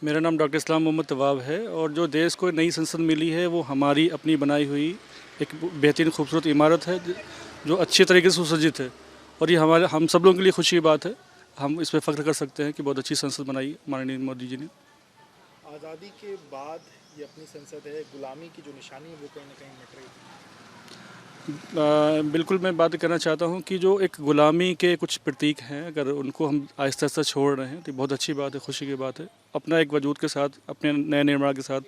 मेरा नाम डॉक्टर इस्लाम मोहम्मद तवाब है और जो देश को नई संसद मिली है वो हमारी अपनी बनाई हुई एक बेहतरीन खूबसूरत इमारत है जो अच्छी तरीके से सुसज्जित है और ये हमारे हम सब लोगों के लिए खुशी की बात है। हम इस पर फ़ख्र कर सकते हैं कि बहुत अच्छी संसद बनाई माननीय मोदी जी ने। आज़ादी के बाद ये अपनी संसद है, गुलामी की जो निशानी है वो कहीं ना कहीं मिट रही है। बिल्कुल मैं बात करना चाहता हूँ कि जो एक गुलामी के कुछ प्रतीक हैं अगर उनको हम आहिस्ता आहिस्ता छोड़ रहे हैं तो बहुत अच्छी बात है, खुशी की बात है। अपना एक वजूद के साथ अपने नए निर्माण के साथ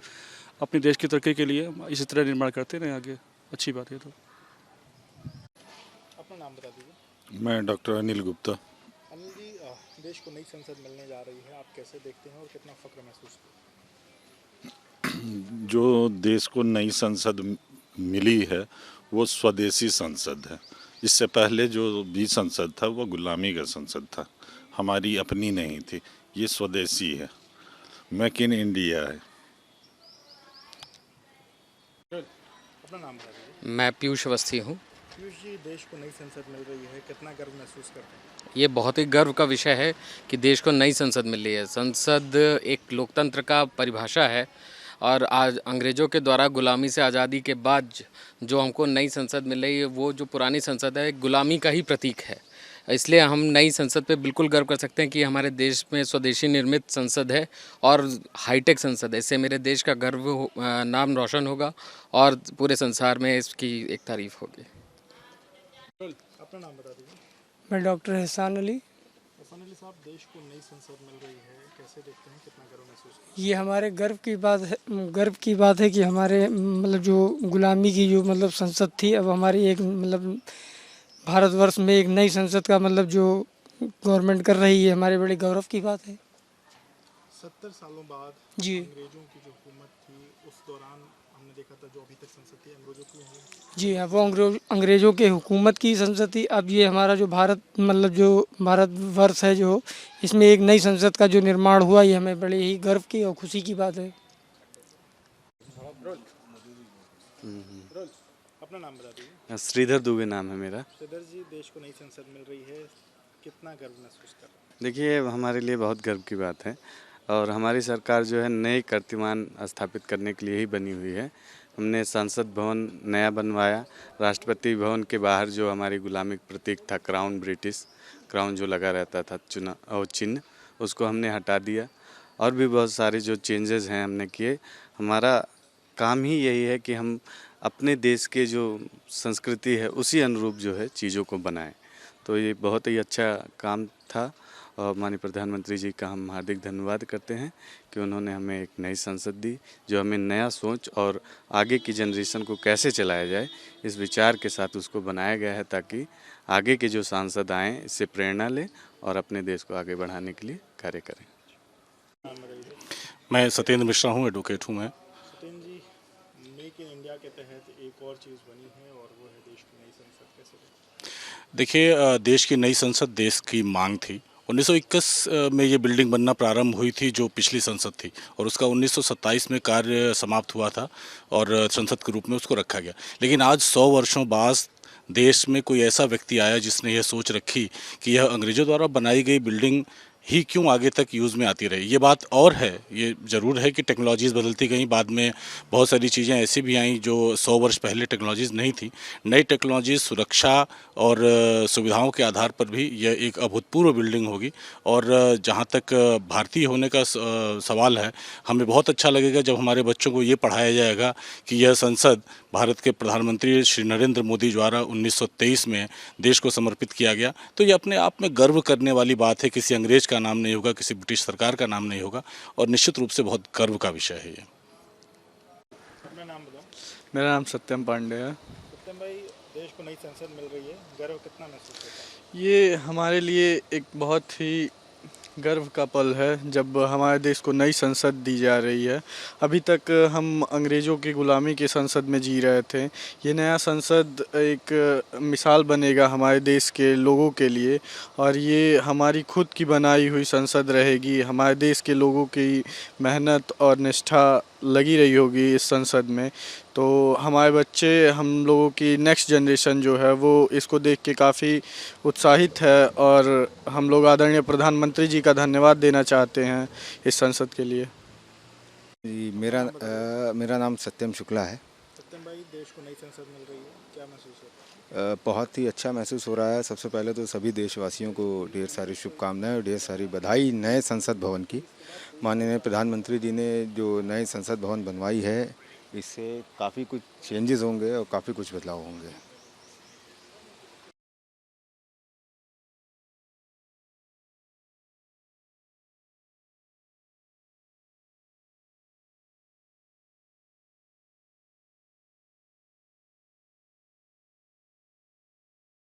अपने देश की तरक्की के लिए इसी तरह निर्माण करते रहें आगे, अच्छी बात है। तो अपना नाम बता दीजिए। मैं डॉक्टर अनिल गुप्ता। अनिल जी, देश को नई संसद मिलने जा रही है, आप कैसे देखते हैं और कितना फख्र महसूस करते हैं? जो देश को नई संसद मिली है वो स्वदेशी संसद है। इससे पहले जो भी संसद था वो गुलामी का संसद था, हमारी अपनी नहीं थी। ये स्वदेशी है, मेक इन इंडिया है। अपना नाम बता दीजिए। मैं पीयूष अवस्थी हूँ। पीयूष जी, देश को नई संसद मिल रही है, कितना गर्व महसूस करते हैं? ये बहुत ही गर्व का विषय है कि देश को नई संसद मिल रही है। संसद एक लोकतंत्र का परिभाषा है और आज अंग्रेज़ों के द्वारा गुलामी से आज़ादी के बाद जो हमको नई संसद मिल रही है वो जो पुरानी संसद है गुलामी का ही प्रतीक है। इसलिए हम नई संसद पे बिल्कुल गर्व कर सकते हैं कि हमारे देश में स्वदेशी निर्मित संसद है और हाईटेक संसद है। इससे मेरे देश का नाम रोशन होगा और पूरे संसार में इसकी एक तारीफ होगी। अपना नाम बता दीजिए। मैं डॉक्टर एहसान अली। एहसान अली साहब, देश को नई संसद मिल रही है, कैसे देखते हैं, कितना गर्व महसूस करते हैं? ये हमारे गर्व की बात है कि हमारे मतलब जो गुलामी की जो मतलब संसद थी अब हमारी एक मतलब भारतवर्ष में एक नई संसद का मतलब जो गवर्नमेंट कर रही है हमारे बड़े गौरव की बात है। 70 सालों बाद जी अंग्रेजों की जो हुकूमत थी उस दौरान हमने देखा था जो अभी तक संसद थी अंग्रेजों की है। जी हाँ, वो अंग्रेज़ों के हुकूमत की संसद थी। अब ये हमारा जो भारत मतलब जो भारतवर्ष है जो इसमें एक नई संसद का जो निर्माण हुआ ये हमें बड़े ही गर्व की और खुशी की बात है। अपना नाम बता दीजिए। श्रीधर दुबे नाम है मेरा। श्रीधर जी, देश को नई संसद मिल रही है, कितना गर्व महसूस कर रहे हैं? देखिए, हमारे लिए बहुत गर्व की बात है और हमारी सरकार जो है नए कीर्तिमान स्थापित करने के लिए ही बनी हुई है। हमने संसद भवन नया बनवाया। राष्ट्रपति भवन के बाहर जो हमारी गुलामी का प्रतीक था क्राउन जो लगा रहता था चिन्ह, उसको हमने हटा दिया और भी बहुत सारे जो चेंजेस हैं हमने किए। हमारा काम ही यही है कि हम अपने देश के जो संस्कृति है उसी अनुरूप जो है चीज़ों को बनाएं। तो ये बहुत ही अच्छा काम था और माननीय प्रधानमंत्री जी का हम हार्दिक धन्यवाद करते हैं कि उन्होंने हमें एक नई संसद दी जो हमें नया सोच और आगे की जनरेशन को कैसे चलाया जाए इस विचार के साथ उसको बनाया गया है ताकि आगे के जो सांसद आएँ इससे प्रेरणा लें और अपने देश को आगे बढ़ाने के लिए कार्य करें। मैं सत्येंद्र मिश्रा हूँ, एडवोकेट हूँ मैं। सत्येंद्र जी, मेक इन इंडिया के तहत एक और चीज़ बनी है और वो है देश की नई संसद, कैसे देखते हैं? देखिए, देश की नई संसद देश की मांग थी। 1921 में ये बिल्डिंग बनना प्रारंभ हुई थी जो पिछली संसद थी और उसका 1927 में कार्य समाप्त हुआ था और संसद के रूप में उसको रखा गया। लेकिन आज 100 वर्षों बाद देश में कोई ऐसा व्यक्ति आया जिसने यह सोच रखी कि यह अंग्रेज़ों द्वारा बनाई गई बिल्डिंग ही क्यों आगे तक यूज़ में आती रही। ये बात और है, ये ज़रूर है कि टेक्नोलॉजीज़ बदलती गई, बाद में बहुत सारी चीज़ें ऐसी भी आईं जो 100 वर्ष पहले टेक्नोलॉजीज़ नहीं थी। नई टेक्नोलॉजीज़ सुरक्षा और सुविधाओं के आधार पर भी यह एक अभूतपूर्व बिल्डिंग होगी और जहाँ तक भारतीय होने का सवाल है, हमें बहुत अच्छा लगेगा जब हमारे बच्चों को ये पढ़ाया जाएगा कि यह संसद भारत के प्रधानमंत्री श्री नरेंद्र मोदी द्वारा 1923 में देश को समर्पित किया गया। तो ये अपने आप में गर्व करने वाली बात है, किसी अंग्रेज का नाम नहीं होगा, किसी ब्रिटिश सरकार का नाम नहीं होगा और निश्चित रूप से बहुत गर्व का विषय है ये। अपना नाम बताओ। मेरा नाम सत्यम पांडे है। सत्यम भाई, देश को नई संसद मिल रही है, गर्व कितना महसूस होता है? ये हमारे लिए एक बहुत ही गर्व का पल है जब हमारे देश को नई संसद दी जा रही है। अभी तक हम अंग्रेज़ों की ग़ुलामी के संसद में जी रहे थे। ये नया संसद एक मिसाल बनेगा हमारे देश के लोगों के लिए और ये हमारी खुद की बनाई हुई संसद रहेगी। हमारे देश के लोगों की मेहनत और निष्ठा लगी रही होगी इस संसद में। तो हमारे बच्चे, हम लोगों की नेक्स्ट जनरेशन जो है वो इसको देख के काफ़ी उत्साहित है और हम लोग आदरणीय प्रधानमंत्री जी का धन्यवाद देना चाहते हैं इस संसद के लिए। जी मेरा नाम सत्यम शुक्ला है। सत्यम भाई, देश को नई संसद मिल रही है, क्या महसूस होता है? बहुत ही अच्छा महसूस हो रहा है। सबसे पहले तो सभी देशवासियों को ढेर सारी शुभकामनाएं और ढेर सारी बधाई नए संसद भवन की। माननीय प्रधानमंत्री जी ने जो नए संसद भवन बनवाई है, इससे काफ़ी कुछ चेंजेस होंगे और काफ़ी कुछ बदलाव होंगे।